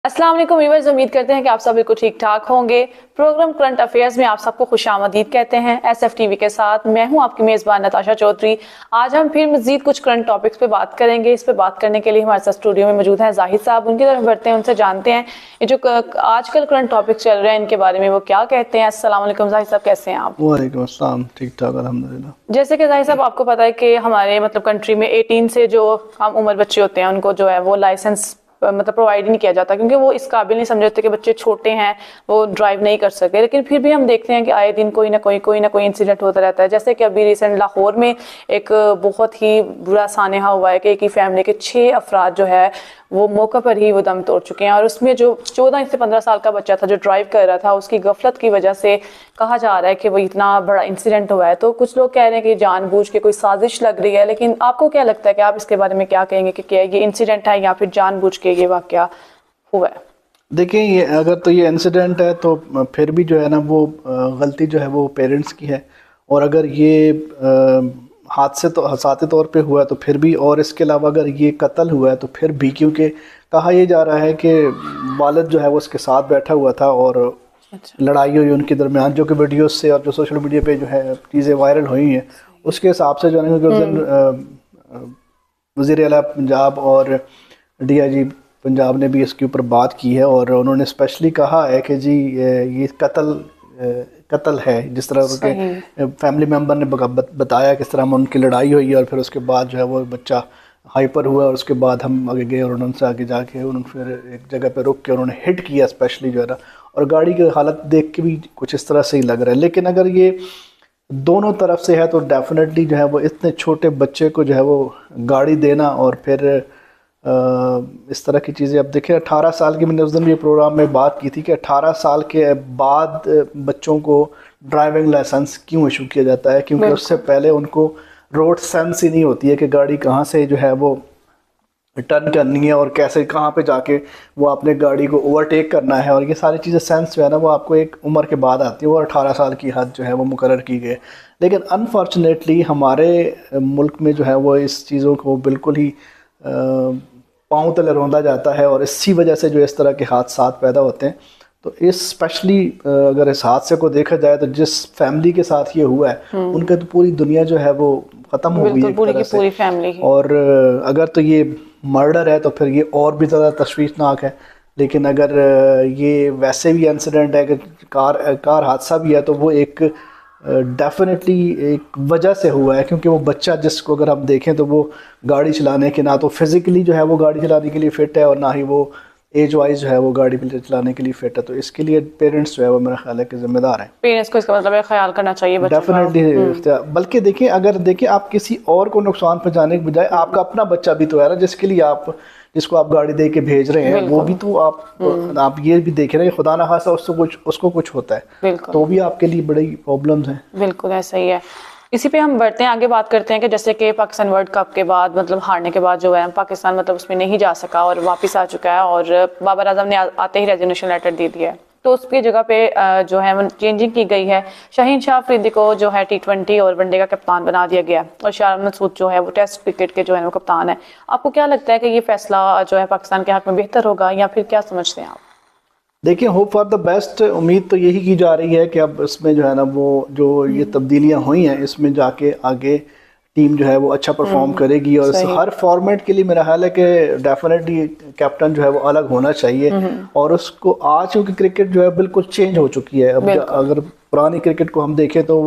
अस्सलाम वालेकुम व्यूअर्स, उम्मीद करते हैं कि आप सब बिल्कुल ठीक ठाक होंगे। प्रोग्राम करंट अफेयर्स में आप सबको खुशामदीद कहते हैं। एसएफटीवी के साथ मैं हूं आपकी मेज़बान नताशा चौधरी। आज हम फिर मजीद कुछ करंट टॉपिक्स पे बात करेंगे। इस पे बात करने के लिए हमारे साथ स्टूडियो में मौजूद हैं जाहिद साहब। उनकी तरफ बढ़ते हैं, उनसे जानते हैं ये जो आजकल करंट टॉपिक्स चल रहे हैं इनके बारे में वो क्या कहते हैं। अस्सलाम वालेकुम जाहिद साहब, कैसे हैं आप? वालेकुम अस्सलाम, ठीक ठाक अल्हम्दुलिल्लाह। जैसे कि जाहिद साहब आपको पता है कि हमारे कंट्री में 18 से जो हम उम्र बच्चे होते हैं उनको जो है वो लाइसेंस प्रोवाइड ही नहीं किया जाता, क्योंकि वो इस काबिल नहीं समझते कि बच्चे छोटे हैं, वो ड्राइव नहीं कर सकते। लेकिन फिर भी हम देखते हैं कि आए दिन कोई ना कोई इंसिडेंट होता रहता है। जैसे कि अभी रिसेंट लाहौर में एक बहुत ही बुरा सानेहा हुआ है कि एक ही फैमिली के 6 अफराद जो है वो मौके पर ही वो दम तोड़ चुके हैं। और उसमें जो 14 से 15 साल का बच्चा था जो ड्राइव कर रहा था, उसकी गफलत की वजह से कहा जा रहा है कि वो इतना बड़ा इंसिडेंट हुआ है। तो कुछ लोग कह रहे हैं कि जानबूझ के कोई साजिश लग रही है, लेकिन आपको क्या लगता है कि आप इसके बारे में क्या कहेंगे कि क्या ये इंसिडेंट है या फिर जानबूझ के ये वाकया हुआ है? देखिए, ये अगर तो ये इंसिडेंट है तो फिर भी जो है ना वो गलती जो है वो पेरेंट्स की है। और अगर ये हादसे तो हसाते तौर पे हुआ है तो फिर भी, और इसके अलावा अगर ये कत्ल हुआ है तो फिर भी, क्योंकि कहा यह जा रहा है कि वालिद जो है वो उसके साथ बैठा हुआ था और लड़ाई हुई उनके दरमियान, जो कि वीडियोस से और जो सोशल मीडिया पे जो है चीज़ें वायरल हुई हैं उसके हिसाब से जो है ना, क्योंकि उस दिन वज़ीर आला पंजाब और डीआईजी पंजाब ने भी इसके ऊपर बात की है और उन्होंने स्पेशली कहा है कि जी ये कत्ल है। जिस तरह उनके फैमिली मेम्बर ने बताया किस तरह उनकी लड़ाई हुई और फिर उसके बाद जो है वो बच्चा हाइपर हुआ और उसके बाद हम आगे गए और उनसे आगे जाके उन्होंने फिर एक जगह पे रुक के उन्होंने हिट किया स्पेशली जो है ना, और गाड़ी की हालत देख के भी कुछ इस तरह से ही लग रहा है। लेकिन अगर ये दोनों तरफ से है तो डेफिनेटली जो है वो इतने छोटे बच्चे को जो है वो गाड़ी देना और फिर इस तरह की चीज़ें। अब देखिए 18 साल की, मैंने उस दिन भी प्रोग्राम में बात की थी कि 18 साल के बाद बच्चों को ड्राइविंग लाइसेंस क्यों इशू किया जाता है, क्योंकि उससे पहले उनको रोड सेंस ही नहीं होती है कि गाड़ी कहाँ से जो है वो टर्न करनी है और कैसे कहाँ पे जाके वो अपने गाड़ी को ओवरटेक करना है। और ये सारी चीज़ें सेंस जो है ना वो आपको एक उम्र के बाद आती है, और 18 साल की हद जो है वो मुकर्रर की गई। लेकिन अनफॉर्चुनेटली हमारे मुल्क में जो है वो इस चीज़ों को बिल्कुल ही पाँव तले रौंदा जाता है और इसी वजह से जो इस तरह के हादसा पैदा होते हैं। तो इस स्पेशली अगर इस हादसे को देखा जाए तो जिस फैमिली के साथ ये हुआ है उनके तो पूरी दुनिया जो है वो ख़त्म हो गई पूरी की पूरी फैमिली। और अगर तो ये मर्डर है तो फिर ये और भी ज़्यादा तशवीशनाक है। लेकिन अगर ये वैसे भी इंसिडेंट है कि कार हादसा भी है तो वो एक डेफिनेटली एक वजह से हुआ है, क्योंकि वो बच्चा जिसको अगर हम देखें तो वो गाड़ी चलाने के ना तो फिज़िकली जो है वो गाड़ी चलाने के लिए फ़िट है और ना ही वो एज वाइज जो है वो गाड़ी चलाने के लिए फिट है। तो इसके लिए पेरेंट्स जो है वो मेरा ख्याल है कि जिम्मेदार हैं। पेरेंट्स को इसका मतलब है ख्याल करना चाहिए डेफिनेटली। बल्कि देखिए, अगर देखिए आप किसी और को नुकसान पहुंचाने के बजाय आपका अपना बच्चा भी तो है ना जिसको आप गाड़ी दे के भेज रहे हैं, वो भी तो आप ये भी देख रहे हैं खुदा ना खासा उसको कुछ होता है तो भी आपके लिए बड़ी प्रॉब्लम्स हैं। बिल्कुल ऐसा ही है। इसी पे हम बढ़ते हैं आगे, बात करते हैं कि जैसे कि पाकिस्तान वर्ल्ड कप के बाद हारने के बाद जो है पाकिस्तान उसमें नहीं जा सका और वापस आ चुका है, और बाबर आजम ने आते ही रेजिग्नेशन लेटर दे दिया है। तो उसकी जगह पे जो है चेंजिंग की गई है। शाहीन शाह अफरीदी को जो है T20 और वनडे का कप्तान बना दिया गया और शाह मसूद जो है वो टेस्ट क्रिकेट के जो है वो कप्तान है। आपको क्या लगता है कि ये फैसला जो है पाकिस्तान के हक में बेहतर होगा या फिर क्या समझते हैं आप? देखिए, होप फॉर द बेस्ट, उम्मीद तो यही की जा रही है कि अब इसमें जो है ना वो जो ये तब्दीलियां हुई हैं इसमें जाके आगे टीम जो है वो अच्छा परफॉर्म करेगी। और हर फॉर्मेट के लिए मेरा ख्याल है कि डेफिनेटली कैप्टन जो है वो अलग होना चाहिए। और उसको आज क्योंकि क्रिकेट जो है बिल्कुल चेंज हो चुकी है। अब अगर पुरानी क्रिकेट को हम देखें तो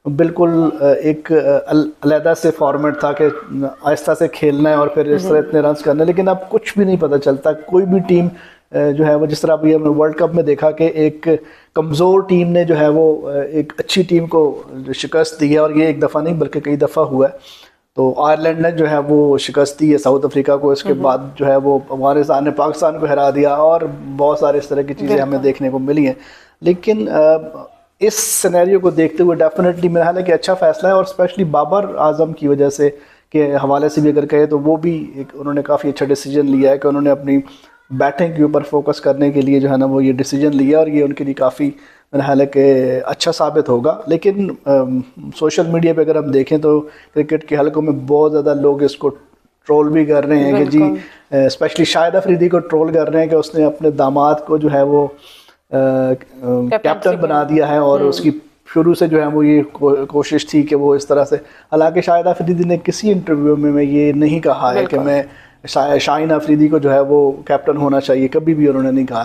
बिल्कुल एक अलहदा से फॉर्मेट था कि आहिस्ता से खेलना है और फिर इस तरह इतने रन करने, लेकिन अब कुछ भी नहीं पता चलता। कोई भी टीम जो है वो, जिस तरह अभी हमने वर्ल्ड कप में देखा कि एक कमज़ोर टीम ने जो है वो एक अच्छी टीम को शिकस्त दी है, और ये एक दफ़ा नहीं बल्कि कई दफ़ा हुआ है। तो आयरलैंड ने जो है वो शिकस्त दी है साउथ अफ्रीका को, इसके बाद जो है वो अफगानिस्तान ने पाकिस्तान को हरा दिया, और बहुत सारे इस तरह की चीज़ें हमें देखने को मिली हैं। लेकिन इस सिनेरियो को देखते हुए डेफिनेटली मेरा ख्याल है कि अच्छा फ़ैसला है, और स्पेशली बाबर आजम की वजह से के हवाले से भी अगर कहें तो वो भी उन्होंने काफ़ी अच्छा डिसीजन लिया है कि उन्होंने अपनी बैटिंग के ऊपर फोकस करने के लिए जो है ना वो ये डिसीजन लिया, और ये उनके लिए काफ़ी मेरा ख्याल है कि अच्छा साबित होगा। लेकिन सोशल मीडिया पे अगर हम देखें तो क्रिकेट के हलकों में बहुत ज़्यादा लोग इसको ट्रोल भी कर रहे हैं कि जी, स्पेशली शाहिद अफरीदी को ट्रोल कर रहे हैं कि उसने अपने दामाद को जो है वो कैप्टन बना दिया है, और उसकी शुरू से जो है वो ये कोशिश थी कि वो इस तरह से, हालांकि शाहिद अफरीदी ने किसी इंटरव्यू में ये नहीं कहा है कि मैं शाहीन अफरीदी को जो है वो कैप्टन होना चाहिए, कभी भी उन्होंने नहीं कहा।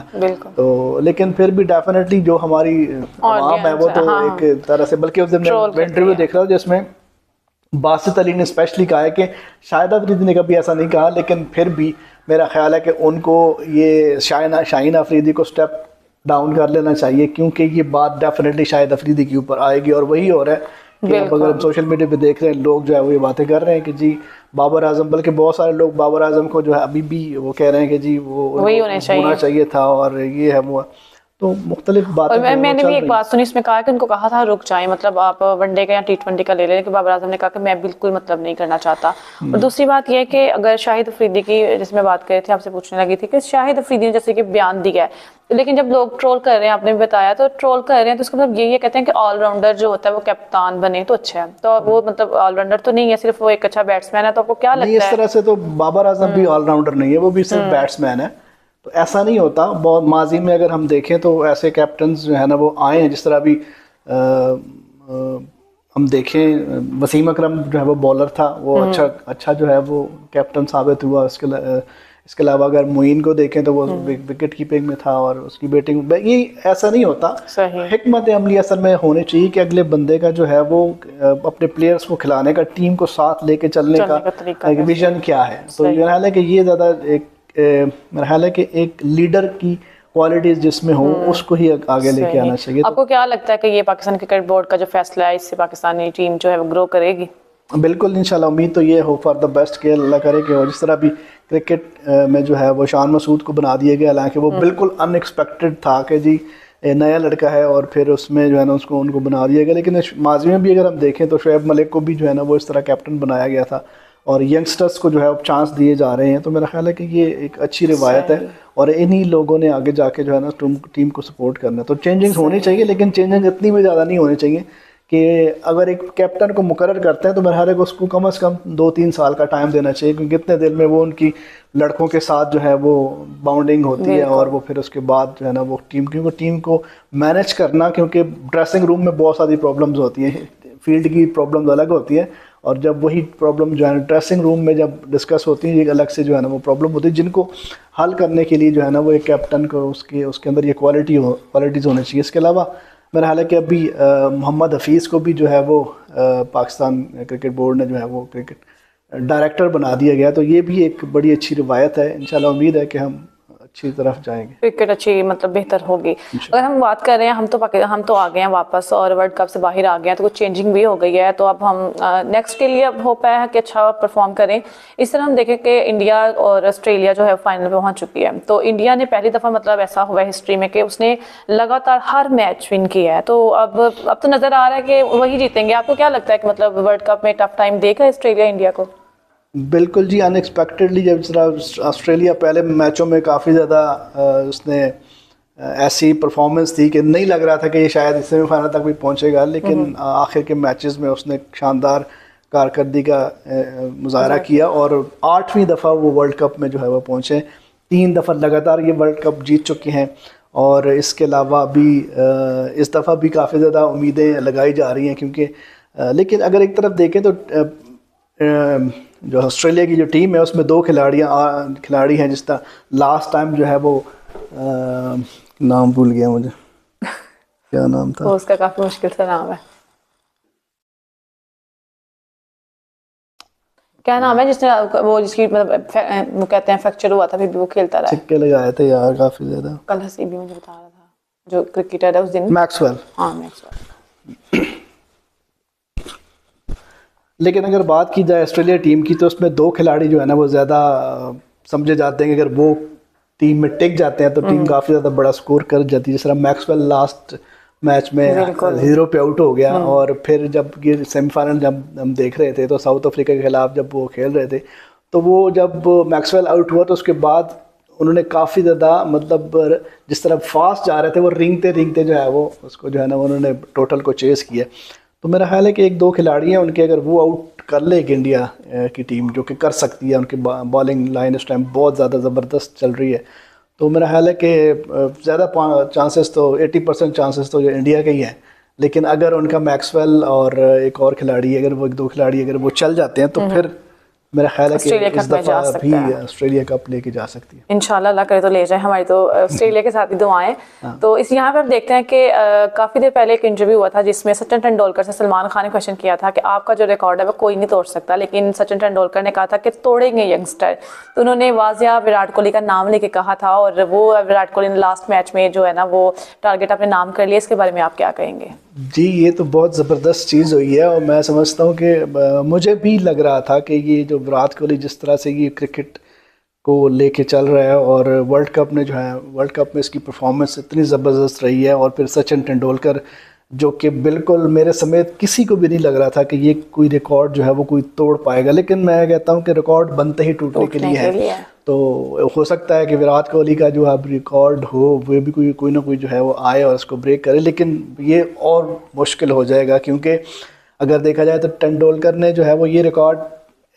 तो लेकिन फिर भी डेफिनेटली जो हमारी आवाम है वो तो एक तरह से, बल्कि उस दिन मैं इंटरव्यू देख रहा हूँ जिसमें बासित अली ने स्पेशली कहा है कि शाहिद अफरीदी ने कभी ऐसा नहीं कहा, लेकिन फिर भी मेरा ख्याल है कि उनको ये शाहीन अफरीदी को स्टेप डाउन कर लेना चाहिए, क्योंकि ये बात डेफिनेटली शाहिद अफरीदी के ऊपर आएगी। और वही हो रहा है कि अब अगर हम सोशल मीडिया पे देख रहे हैं, लोग जो है वो ये बातें कर रहे हैं कि जी बाबर आजम, बल्कि बहुत सारे लोग बाबर आजम को जो है अभी भी वो कह रहे हैं कि जी वो होना चाहिए था, और ये है वो, तो मुख्तलिफ बातें। और मैंने भी एक बात सुनी, इसमें कहा कि उनको कहा था रुक जाए, मतलब आप वनडे का या T20 का ले लें, कि बाबर आजम ने कहा कि मैं बिल्कुल मतलब नहीं करना चाहता। और दूसरी बात यह है कि अगर शाहिद अफरीदी की, जिसमें बात कर रहे थे, आपसे पूछने लगी थी कि शाहिद अफरीदी ने जैसे कि बयान दिया है, लेकिन जब लोग ट्रोल कर रहे हैं, आपने भी बताया, तो ट्रोल कर रहे हैं तो उसका मतलब यही है, कहते हैं कि ऑलराउंडर जो होता है वो कप्तान बने तो अच्छा है, तो वो मतलब ऑलराउंडर तो नहीं है, सिर्फ वो एक अच्छा बैट्समैन है। तो आपको क्या लगता है? इस तरह से तो बाबर आजम भी ऑलराउंडर नहीं है, वो भी सिर्फ बैट्समैन है, तो ऐसा नहीं होता। बहुत माजी में अगर हम देखें तो ऐसे कैप्टन जो है ना वो आए हैं, जिस तरह अभी हम देखें वसीम अकरम जो है वो बॉलर था, वो अच्छा जो है वो कैप्टन साबित हुआ। इसके अलावा अगर मोइन को देखें तो वो विकेट कीपिंग में था, और उसकी बैटिंग, ये ऐसा नहीं होता। हिकमत अमली असल में होनी चाहिए कि अगले बंदे का जो है वो अपने प्लेयर्स को खिलाने का, टीम को साथ लेके चलने का विजन क्या है। तो मेरा ख्याल है कि ये ज़्यादा मेरा ख्याल है कि एक लीडर की क्वालिटीज जिसमें हो उसको ही आगे लेके आना चाहिए। आपको क्या लगता है कि ये पाकिस्तान क्रिकेट बोर्ड का जो फैसला है, इससे पाकिस्तानी टीम जो है वो ग्रो करेगी? बिल्कुल, इंशाल्लाह उम्मीद तो ये हो फॉर द बेस्ट के अल्लाह करे कि, और जिस तरह भी क्रिकेट में जो है वो शान मसूद को बना दिया गया, हालांकि वो बिल्कुल अनएक्सपेक्टेड था कि जी नया लड़का है, और फिर उसमें जो है ना उनको बना दिया गया। लेकिन माजी में भी अगर हम देखें तो शोएब मलिक को भी जो है ना वो इस तरह कैप्टन बनाया गया था, और यंगस्टर्स को जो है अब चांस दिए जा रहे हैं। तो मेरा ख्याल है कि ये एक अच्छी रिवायत है, और इन्हीं लोगों ने आगे जाके जो है ना टीम को सपोर्ट करना है। तो चेंजिंग होनी चाहिए, लेकिन चेंजिंग इतनी भी ज़्यादा नहीं होनी चाहिए कि अगर एक कैप्टन को मुकर्रर करते हैं तो मेरे ख्याल है कि उसको कम से कम 2-3 साल का टाइम देना चाहिए, क्योंकि इतने दिन में वो उनकी लड़कों के साथ जो है वो बाउंडिंग होती है, और वो फिर उसके बाद जो है ना वो क्योंकि टीम को मैनेज करना, क्योंकि ड्रेसिंग रूम में बहुत सारी प्रॉब्लम्स होती हैं, फील्ड की प्रॉब्लम्स अलग होती है, और जब वही प्रॉब्लम जो है ड्रेसिंग रूम में जब डिस्कस होती है, एक अलग से जो है ना वो प्रॉब्लम होती है, जिनको हल करने के लिए जो है ना वो एक कैप्टन को उसके अंदर ये क्वालिटीज़ होनी चाहिए। इसके अलावा मेरा हाल है कि अभी मोहम्मद हफीज़ को भी जो है वो पाकिस्तान क्रिकेट बोर्ड ने जो है वो क्रिकेट डायरेक्टर बना दिया गया, तो ये भी एक बड़ी अच्छी रिवायत है। इंशाल्लाह उम्मीद है कि हम अच्छी तरफ जाएंगे, क्रिकेट अच्छी मतलब बेहतर होगी। अगर हम बात कर रहे हैं, हम तो आ गए हैं वापस, और वर्ल्ड कप से बाहर आ गए हैं, तो कुछ चेंजिंग भी हो गई है, तो अब हम नेक्स्ट के लिए अब होप है कि अच्छा परफॉर्म करें। इस तरह हम देखें कि इंडिया और ऑस्ट्रेलिया जो है फाइनल में पहुंच चुकी है, तो इंडिया ने पहली दफ़ा मतलब ऐसा हुआ है हिस्ट्री में कि उसने लगातार हर मैच विन किया है, तो अब तो नज़र आ रहा है कि वही जीतेंगे। आपको क्या लगता है कि मतलब वर्ल्ड कप में टफ टाइम देगा ऑस्ट्रेलिया इंडिया को? बिल्कुल जी, अनएक्सपेक्टेडली जब ऑस्ट्रेलिया पहले मैचों में काफ़ी ज़्यादा उसने ऐसी परफॉर्मेंस थी कि नहीं लग रहा था कि ये शायद सेमीफाइनल तक भी पहुंचेगा, लेकिन आखिर के मैचेस में उसने शानदार कारकर्दगी का मुजाहरा किया, और 8वीं दफ़ा वो वर्ल्ड कप में जो है वो पहुँचे। 3 दफ़ा लगातार ये वर्ल्ड कप जीत चुके हैं, और इसके अलावा भी इस दफ़ा भी काफ़ी ज़्यादा उम्मीदें लगाई जा रही हैं, क्योंकि लेकिन अगर एक तरफ देखें तो जो ऑस्ट्रेलिया की जो टीम है उसमें 2 खिलाड़ी हैं, जिस तरह लास्ट टाइम जो है वो नाम भूल गया मुझे, क्या नाम था उसका? काफी मुश्किल सा नाम है, क्या नाम है जिसने वो जिसकी मतलब वो कहते हैं फ्रैक्चर हुआ था, फिर भी वो खेलता रहा, छक्के लगाए थे यार काफी ज्यादा। कल हसीब भी मुझे बता रहा था, जो क्रिकेटर है उस दिन, मैक्सवेल। हाँ मैक्सवेल। लेकिन अगर बात की जाए ऑस्ट्रेलिया टीम की, तो उसमें 2 खिलाड़ी जो है ना वो ज़्यादा समझे जाते हैं कि अगर वो टीम में टिक जाते हैं तो टीम काफ़ी ज़्यादा बड़ा स्कोर कर जाती है। जिस तरह मैक्सवेल लास्ट मैच में 0 पे आउट हो गया, और फिर जब ये सेमीफाइनल जब हम देख रहे थे तो साउथ अफ्रीका के खिलाफ जब वो खेल रहे थे, तो वो जब मैक्सवेल आउट हुआ तो उसके बाद उन्होंने काफ़ी ज़्यादा मतलब जिस तरह फास्ट जा रहे थे वो रेंगते जो है वो उसको जो है ना उन्होंने टोटल को चेस किया। तो मेरा ख्याल है कि एक दो खिलाड़ी हैं उनके, अगर वो आउट कर ले एक इंडिया की टीम, जो कि कर सकती है, उनकी बॉलिंग लाइन इस टाइम बहुत ज़्यादा ज़बरदस्त चल रही है, तो मेरा ख्याल है कि ज़्यादा चांसेस तो 80% चांसेस तो इंडिया के ही हैं। लेकिन अगर उनका मैक्सवेल और एक और खिलाड़ी, अगर वो एक दो खिलाड़ी अगर वो चल जाते हैं तो फिर मेरा ख्याल है कि ऑस्ट्रेलिया इस कप में जा दफ़ा भी सकता है। ऑस्ट्रेलिया कप लेके जा सकती है। इंशाल्लाह अल्लाह करे तो ले जाए, हमारी तो ऑस्ट्रेलिया के साथ ही दुआएं। तो इस यहाँ पे हम देखते हैं कि काफ़ी देर पहले एक इंटरव्यू हुआ था जिसमें सचिन तेंदुलकर से सलमान खान ने क्वेश्चन किया था कि आपका जो रिकॉर्ड है वो कोई नहीं तोड़ सकता, लेकिन सचिन तेंदुलकर ने कहा था कि तोड़ेंगे यंगस्टर। तो उन्होंने वाजिया विराट कोहली का नाम लेके कहा था, और वो विराट कोहली ने लास्ट मैच में जो है ना वो टारगेट अपने नाम कर लिया। इसके बारे में आप क्या कहेंगे? जी, ये तो बहुत ज़बरदस्त चीज़ हुई है, और मैं समझता हूँ कि मुझे भी लग रहा था कि ये जो विराट कोहली जिस तरह से ये क्रिकेट को लेके चल रहा है, और वर्ल्ड कप में जो है, वर्ल्ड कप में इसकी परफॉर्मेंस इतनी ज़बरदस्त रही है, और फिर सचिन तेंदुलकर जो कि बिल्कुल मेरे समेत किसी को भी नहीं लग रहा था कि ये कोई रिकॉर्ड जो है वो कोई तोड़ पाएगा, लेकिन मैं कहता हूँ कि रिकॉर्ड बनते ही टूटने के लिए है। तो हो सकता है कि विराट कोहली का जो अब रिकॉर्ड हो वो भी कोई ना कोई जो है वो आए और उसको ब्रेक करे, लेकिन ये और मुश्किल हो जाएगा, क्योंकि अगर देखा जाए तो तेंदुलकर ने जो है वो ये रिकॉर्ड,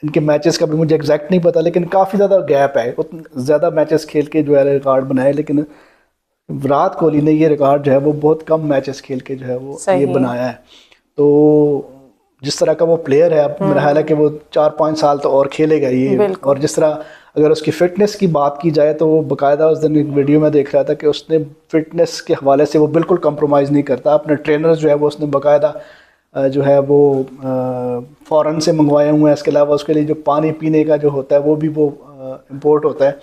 इनके मैचेस का भी मुझे एग्जैक्ट नहीं पता, लेकिन काफ़ी ज़्यादा गैप है, उतने ज़्यादा मैचेस खेल के जो है रिकॉर्ड बनाए, लेकिन विराट कोहली ने ये रिकॉर्ड जो है वो बहुत कम मैचेस खेल के जो है वो ये बनाया है। तो जिस तरह का वो प्लेयर है, अब मेरा ख्याल है कि वो 4-5 साल तो और खेलेगा ये। और जिस तरह अगर उसकी फ़िटनेस की बात की जाए तो वो बाकायदा, उस दिन एक वीडियो में देख रहा था कि उसने फ़िटनेस के हवाले से वो बिल्कुल कंप्रोमाइज़ नहीं करता। अपने ट्रेनर्स जो है वो उसने बाकायदा जो है वो फ़ॉरेन से मंगवाए हुए हैं। इसके अलावा उसके लिए जो पानी पीने का जो होता है वो भी वो इम्पोर्ट होता है,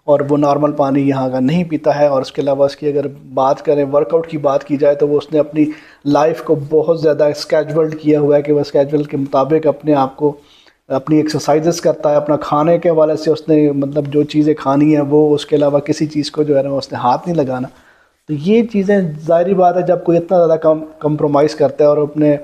और वो नॉर्मल पानी यहाँ का नहीं पीता है। और उसके अलावा उसकी अगर बात करें, वर्कआउट की बात की जाए, तो वो उसने अपनी लाइफ को बहुत ज़्यादा स्केड्यूल्ड किया हुआ है कि वह स्केड्यूल के मुताबिक अपने आप को, अपनी एक्सरसाइजेस करता है। अपना खाने के हवाले से उसने मतलब जो चीज़ें खानी है वो, उसके अलावा किसी चीज़ को जो है ना उसने हाथ नहीं लगाना। तो ये चीज़ें ज़ाहिर बात है, जब कोई इतना ज़्यादा कंप्रोमाइज़ करता है और अपने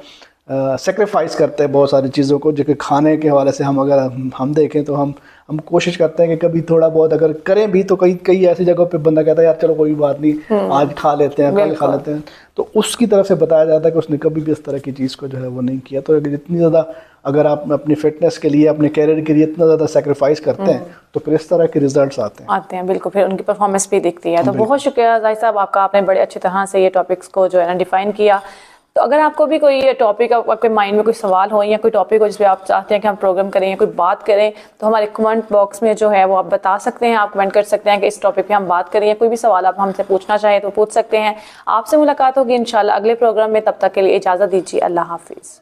सेक्रीफाइस करते हैं बहुत सारी चीज़ों को, जो कि खाने के हवाले से हम अगर हम देखें तो हम कोशिश करते हैं कि कभी थोड़ा बहुत अगर करें भी, तो कई ऐसी जगहों पे बंदा कहता है यार चलो कोई बात नहीं, आज खा लेते हैं, कल खा लेते हैं। तो उसकी तरफ से बताया जाता है कि उसने कभी भी इस तरह की चीज़ को जो है वो नहीं किया। तो जितनी ज़्यादा अगर आप अपनी फिटनेस के लिए, अपने कैरियर के लिए इतना ज़्यादा सेक्रीफाइस करते हैं, तो फिर इस तरह के रिजल्ट्स आते हैं। बिल्कुल, फिर उनकी परफॉर्मेंस भी दिखती है। तो बहुत शुक्रिया जाहिद साहब आपका, आपने बड़े अच्छी तरह से ये टॉपिक्स को जो है ना डिफाइन किया। तो अगर आपको भी कोई टॉपिक, आपके माइंड में कोई सवाल हो या कोई टॉपिक हो जिस पे आप चाहते हैं कि हम प्रोग्राम करें या कोई बात करें, तो हमारे कमेंट बॉक्स में जो है वो आप बता सकते हैं। आप कमेंट कर सकते हैं कि इस टॉपिक पे हम बात करें, या कोई भी सवाल आप हमसे पूछना चाहें तो पूछ सकते हैं। आपसे मुलाकात होगी इंशाल्लाह अगले प्रोग्राम में। तब तक के लिए इजाज़त दीजिए। अल्लाह हाफिज़।